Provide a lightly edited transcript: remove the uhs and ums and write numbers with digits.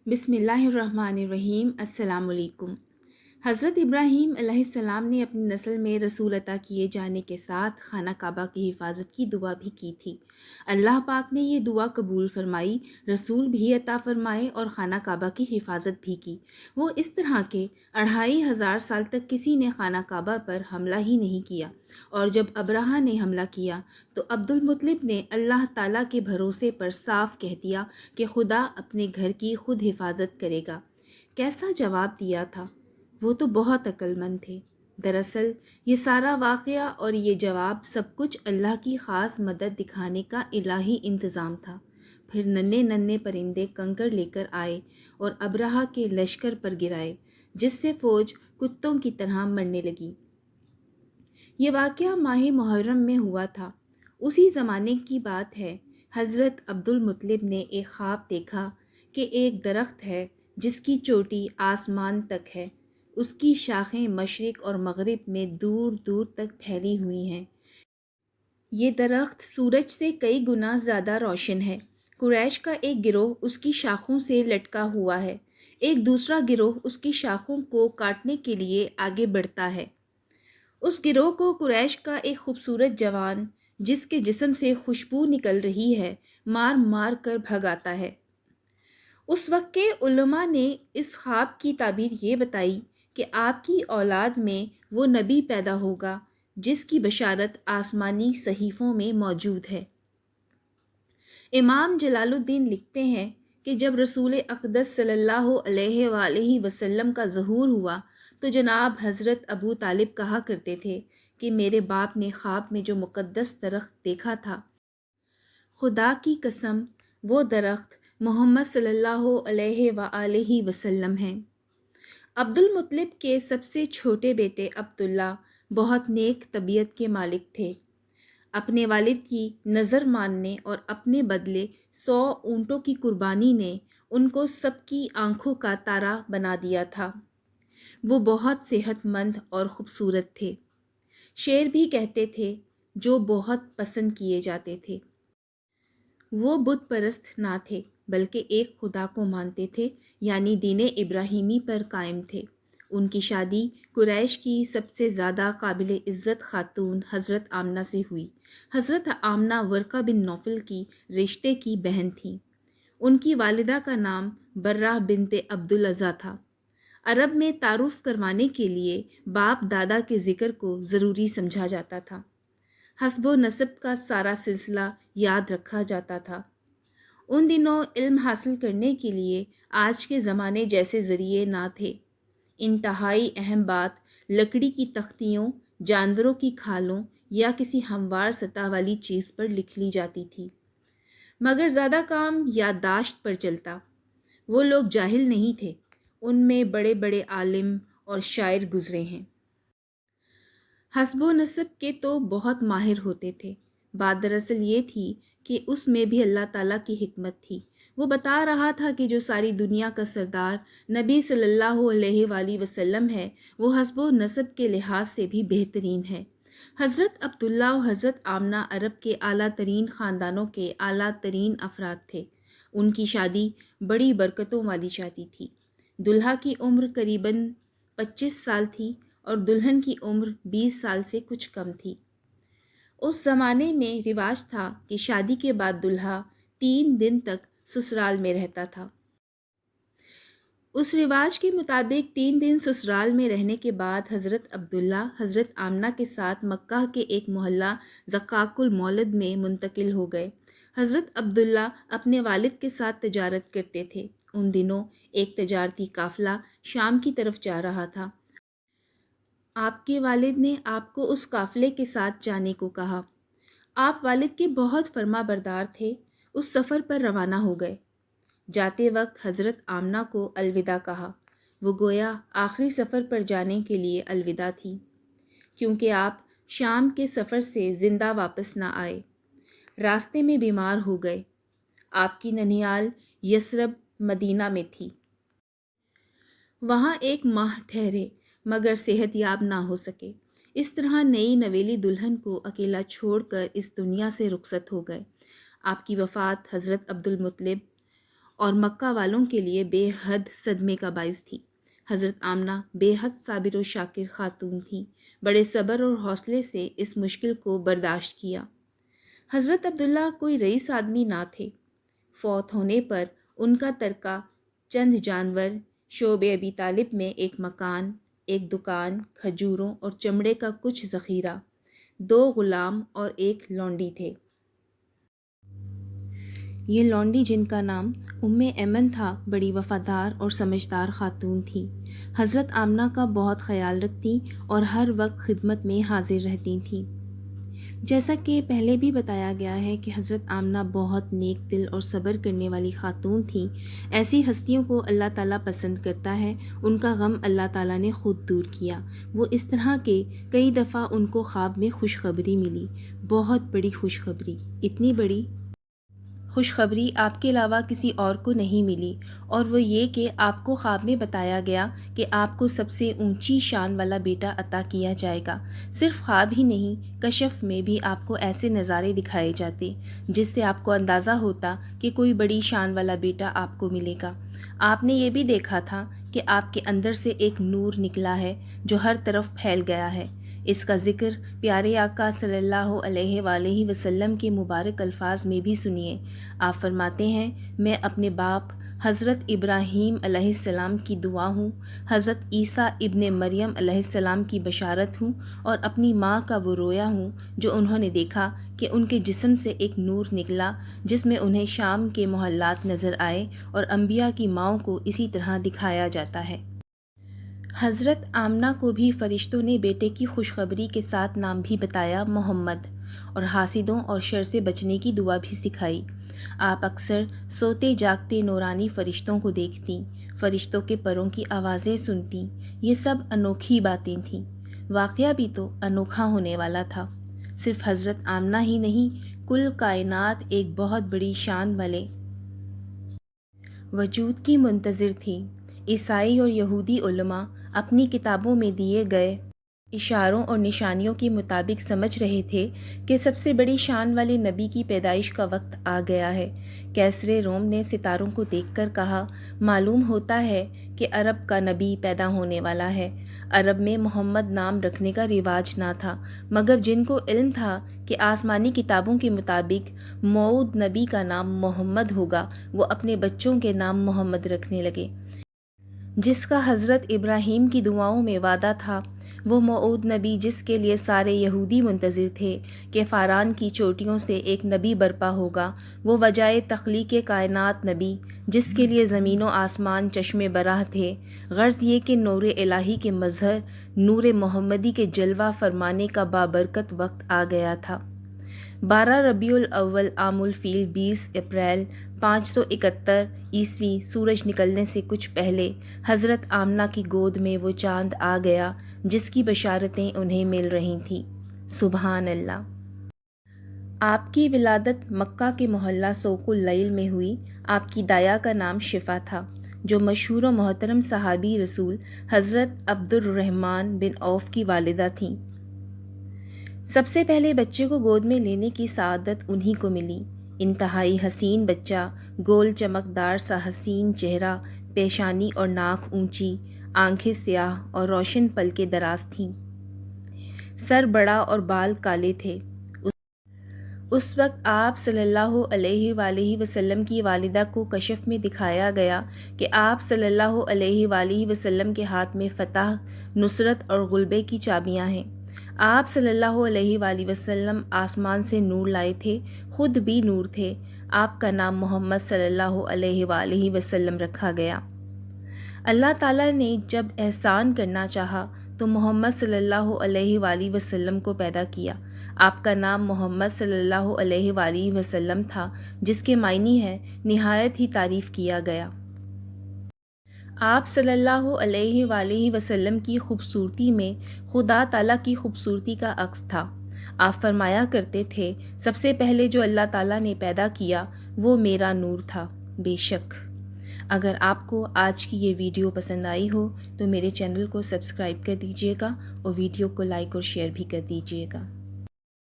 बिस्मिल्लाहिर्रहमानिर्रहीम। अस्सलाम वालेकुम। हज़रत इब्राहीम अलैहिस्सलाम ने अपनी नस्ल में रसूल अता किए जाने के साथ खाना काबा की हिफाजत की दुआ भी की थी। अल्लाह पाक ने ये दुआ कबूल फरमाई, रसूल भी अता फरमाए और खाना काबा की हिफाजत भी की। वो इस तरह के 2500 साल तक किसी ने खाना काबा पर हमला ही नहीं किया, और जब अब्राहा ने हमला किया तो अब्दुल मुत्तलिब ने अल्लाह ताला के भरोसे पर साफ कह दिया कि खुदा अपने घर की खुद हिफाजत करेगा। कैसा जवाब दिया था! वो तो बहुत अक्लमंद थे। दरअसल ये सारा वाक़या और ये जवाब सब कुछ अल्लाह की ख़ास मदद दिखाने का इलाही इंतज़ाम था। फिर नन्हे नन्हे परिंदे कंकड़ लेकर आए और अब्राहा के लश्कर पर गिराए, जिससे फ़ौज कुत्तों की तरह मरने लगी। ये वाक़या माह मुहर्रम में हुआ था। उसी ज़माने की बात है। हज़रत अब्दुल मुत्तलिब ने एक ख्वाब देखा कि एक दरख्त है जिसकी चोटी आसमान तक है। उसकी शाखें मशरिक़ और मग़रिब में दूर दूर तक फैली हुई हैं। ये दरख्त सूरज से कई गुना ज़्यादा रोशन है। कुरैश का एक गिरोह उसकी शाखों से लटका हुआ है। एक दूसरा गिरोह उसकी शाखों को काटने के लिए आगे बढ़ता है। उस गिरोह को कुरैश का एक खूबसूरत जवान, जिसके जिस्म से खुशबू निकल रही है, मार मार कर भगाता है। उस वक्त के उलमा ने इस ख्वाब की ताबीर ये बताई कि आपकी औलाद में वो नबी पैदा होगा जिसकी बशारत आसमानी सहीफ़ों में मौजूद है। इमाम जलालुद्दीन लिखते हैं कि जब रसूल अक़दस सल्लल्लाहु अलैहि वसल्लम का ज़हूर हुआ तो जनाब हज़रत अबू तालिब कहा करते थे कि मेरे बाप ने ख्वाब में जो मुक़द्दस दरख्त देखा था, खुदा की कसम वो दरख्त मोहम्मद सल्लल्लाहु अलैहि वसल्लम है। अब्दुल मुत्तलिब के सबसे छोटे बेटे अब्दुल्ला बहुत नेक तबीयत के मालिक थे। अपने वालिद की नज़र मानने और अपने बदले 100 ऊँटों की कुर्बानी ने उनको सबकी आंखों का तारा बना दिया था। वो बहुत सेहतमंद और ख़ूबसूरत थे। शेर भी कहते थे, जो बहुत पसंद किए जाते थे। वो बुत परस्त ना थे, बल्कि एक खुदा को मानते थे, यानी दीन इब्राहीमी पर कायम थे। उनकी शादी कुरैश की सबसे ज़्यादा काबिल इज़्ज़त खातून हज़रत आमना से हुई। हज़रत आमना वर्का बिन नौफल की रिश्ते की बहन थीं। उनकी वालिदा का नाम बर्रा बिनते अब्दुल अज़ा था। अरब में तारुफ करवाने के लिए बाप दादा के ज़िक्र को ज़रूरी समझा जाता था। हस्बो नसब का सारा सिलसिला याद रखा जाता था। उन दिनों इल्म हासिल करने के लिए आज के ज़माने जैसे ज़रिए ना थे। इंतहाई अहम बात लकड़ी की तख्तियों, जानवरों की खालों या किसी हमवार सतह वाली चीज़ पर लिख ली जाती थी, मगर ज़्यादा काम याददाश्त पर चलता। वो लोग जाहिल नहीं थे, उनमें बड़े बड़े आलिम और शायर गुज़रे हैं। हस्बो नस्ब के तो बहुत माहिर होते थे। बात दरअसल ये थी कि उसमें भी अल्लाह ताला की हिकमत थी। वो बता रहा था कि जो सारी दुनिया का सरदार नबी सल्लल्लाहु अलैहि वसल्लम है, वो हस्बो नस्ब के लिहाज से भी बेहतरीन है। हज़रत अब्दुल्ला और हज़रत आमना अरब के आला तरीन ख़ानदानों के आला तरीन अफराद थे। उनकी शादी बड़ी बरकतों वाली शादी थी। दुल्हा की उम्र करीबन 25 साल थी और दुल्हन की उम्र 20 साल से कुछ कम थी। उस ज़माने में रिवाज था कि शादी के बाद दुल्हा 3 दिन तक ससुराल में रहता था। उस रिवाज के मुताबिक 3 दिन ससुराल में रहने के बाद हज़रत अब्दुल्ला हज़रत आमना के साथ मक्का के एक मोहल्ला ज़क़ाकुल मौलद में मुंतकिल हो गए। हज़रत अब्दुल्ला अपने वालिद के साथ तिजारत करते थे। उन दिनों एक तजारती काफ़िला शाम की तरफ जा रहा था। आपके वालिद ने आपको उस काफ़िले के साथ जाने को कहा। आप वालिद के बहुत फर्माबरदार थे। उस सफ़र पर रवाना हो गए। जाते वक्त हज़रत आमना को अलविदा कहा। वो गोया आखिरी सफ़र पर जाने के लिए अलविदा थी, क्योंकि आप शाम के सफ़र से ज़िंदा वापस ना आए। रास्ते में बीमार हो गए। आपकी ननिहाल यसरब मदीना में थी। वहाँ एक माह ठहरे, मगर सेहतयाब ना हो सके। इस तरह नई नवेली दुल्हन को अकेला छोड़कर इस दुनिया से रुखसत हो गए। आपकी वफ़ात हज़रत अब्दुल मुत्तलिब اور مکہ والوں کے لیے بے حد صدمے کا باعث تھی۔ حضرت آمنہ بے حد صابر و شاکر خاتون تھیں، بڑے صبر اور حوصلے سے اس مشکل کو برداشت کیا۔ حضرت عبداللہ کوئی رئیس آدمی نہ تھے۔ فوت ہونے پر ان کا ترکہ چند جانور، شعب ابی طالب میں ایک مکان، ایک دکان، کھجوروں اور چمڑے کا کچھ ذخیرہ، 2 غلام اور ایک لونڈی تھے۔ یہ لونڈی، جن کا نام ایمن تھا، بڑی وفادار اور سمجھدار خاتون تھی۔ حضرت آمنہ کا بہت خیال رکھتی اور ہر وقت خدمت میں حاضر رہتی تھیں۔ جیسا کہ پہلے بھی بتایا گیا ہے کہ حضرت آمنہ بہت نیک دل اور صبر کرنے والی خاتون تھیں۔ ایسی ہستیوں کو اللہ تعالیٰ پسند کرتا ہے۔ ان کا غم اللہ تعالیٰ نے خود دور کیا۔ وہ اس طرح کہ کئی دفعہ ان کو خواب میں خوشخبری ملی، بہت بڑی خوشخبری، اتنی بڑی خوشخبری آپ کے علاوہ کسی اور کو نہیں ملی، اور وہ یہ کہ آپ کو خواب میں بتایا گیا کہ آپ کو سب سے اونچی شان والا بیٹا عطا کیا جائے گا۔ صرف خواب ہی نہیں، کشف میں بھی آپ کو ایسے نظارے دکھائے جاتے جس سے آپ کو اندازہ ہوتا کہ کوئی بڑی شان والا بیٹا آپ کو ملے گا۔ آپ نے یہ بھی دیکھا تھا کہ آپ کے اندر سے ایک نور نکلا ہے جو ہر طرف پھیل گیا ہے۔ اس کا ذکر پیارے آقا صلی اللہ علیہ وآلہ وسلم کے مبارک الفاظ میں بھی سنیے۔ آپ فرماتے ہیں، میں اپنے باپ حضرت ابراہیم علیہ السلام کی دعا ہوں، حضرت عیسیٰ ابن مریم علیہ السلام کی بشارت ہوں، اور اپنی ماں کا وہ رویا ہوں جو انہوں نے دیکھا کہ ان کے جسم سے ایک نور نکلا جس میں انہیں شام کے محلات نظر آئے، اور انبیاء کی ماؤں کو اسی طرح دکھایا جاتا ہے۔ حضرت آمنہ کو بھی فرشتوں نے بیٹے کی خوشخبری کے ساتھ نام بھی بتایا، محمد، اور حاسدوں اور شر سے بچنے کی دعا بھی سکھائی۔ آپ اکثر سوتے جاگتے نورانی فرشتوں کو دیکھتیں، فرشتوں کے پروں کی آوازیں سنتیں۔ یہ سب انوکھی باتیں تھیں۔ واقعہ بھی تو انوکھا ہونے والا تھا۔ صرف حضرت آمنہ ہی نہیں، کل کائنات ایک بہت بڑی شان والے وجود کی منتظر تھی۔ عیسائی اور یہودی علماء اپنی کتابوں میں دیے گئے اشاروں اور نشانیوں کے مطابق سمجھ رہے تھے کہ سب سے بڑی شان والے نبی کی پیدائش کا وقت آ گیا ہے۔ کیسر روم نے ستاروں کو دیکھ کر کہا، معلوم ہوتا ہے کہ عرب کا نبی پیدا ہونے والا ہے۔ عرب میں محمد نام رکھنے کا رواج نہ تھا، مگر جن کو علم تھا کہ آسمانی کتابوں کے مطابق موعود نبی کا نام محمد ہوگا، وہ اپنے بچوں کے نام محمد رکھنے لگے۔ جس کا حضرت ابراہیم کی دعاؤں میں وعدہ تھا، وہ موعود نبی جس کے لیے سارے یہودی منتظر تھے کہ فاران کی چوٹیوں سے ایک نبی برپا ہوگا، وہ وجائے تخلیق کائنات نبی جس کے لیے زمین و آسمان چشم براہ تھے۔ غرض یہ کہ نور الہی کے مظہر، نور محمدی کے جلوہ فرمانے کا بابرکت وقت آ گیا تھا۔ 12 ربیع الاول عام الفیل 20 اپریل 571 عیسوی، سورج نکلنے سے کچھ پہلے حضرت آمنہ کی گود میں وہ چاند آ گیا جس کی بشارتیں انہیں مل رہی تھیں۔ سبحان اللہ۔ آپ کی ولادت مکہ کے محلہ سوق اللیل میں ہوئی۔ آپ کی دایا کا نام شفا تھا، جو مشہور و محترم صحابی رسول حضرت عبد الرحمن بن عوف کی والدہ تھیں۔ سب سے پہلے بچے کو گود میں لینے کی سعادت انہی کو ملی۔ انتہائی حسین بچہ، گول چمکدار سا حسین چہرہ، پیشانی اور ناک اونچی، آنکھیں سیاہ اور روشن پلکیں دراز تھیں، سر بڑا اور بال کالے تھے۔ اس وقت آپ صلی اللہ علیہ وآلہ وسلم کی والدہ کو کشف میں دکھایا گیا کہ آپ صلی اللہ علیہ وآلہ وسلم کے ہاتھ میں فتح، نصرت اور غلبے کی چابیاں ہیں۔ آپ صلی اللہ علیہ وآلہ وسلم آسمان سے نور لائے تھے، خود بھی نور تھے۔ آپ کا نام محمد صلی اللہ علیہ وآلہ وسلم رکھا گیا۔ اللہ تعالیٰ نے جب احسان کرنا چاہا تو محمد صلی اللہ علیہ وآلہ وسلم کو پیدا کیا۔ آپ کا نام محمد صلی اللہ علیہ وآلہ وسلم تھا، جس کے معنی ہے نہایت ہی تعریف کیا گیا۔ آپ صلی اللہ علیہ وآلہ وسلم کی خوبصورتی میں خدا تعالیٰ کی خوبصورتی کا عکس تھا۔ آپ فرمایا کرتے تھے، سب سے پہلے جو اللہ تعالیٰ نے پیدا کیا وہ میرا نور تھا۔ بے شک اگر آپ کو آج کی یہ ویڈیو پسند آئی ہو تو میرے چینل کو سبسکرائب کر دیجیے گا اور ویڈیو کو لائک اور شیئر بھی کر دیجیے گا۔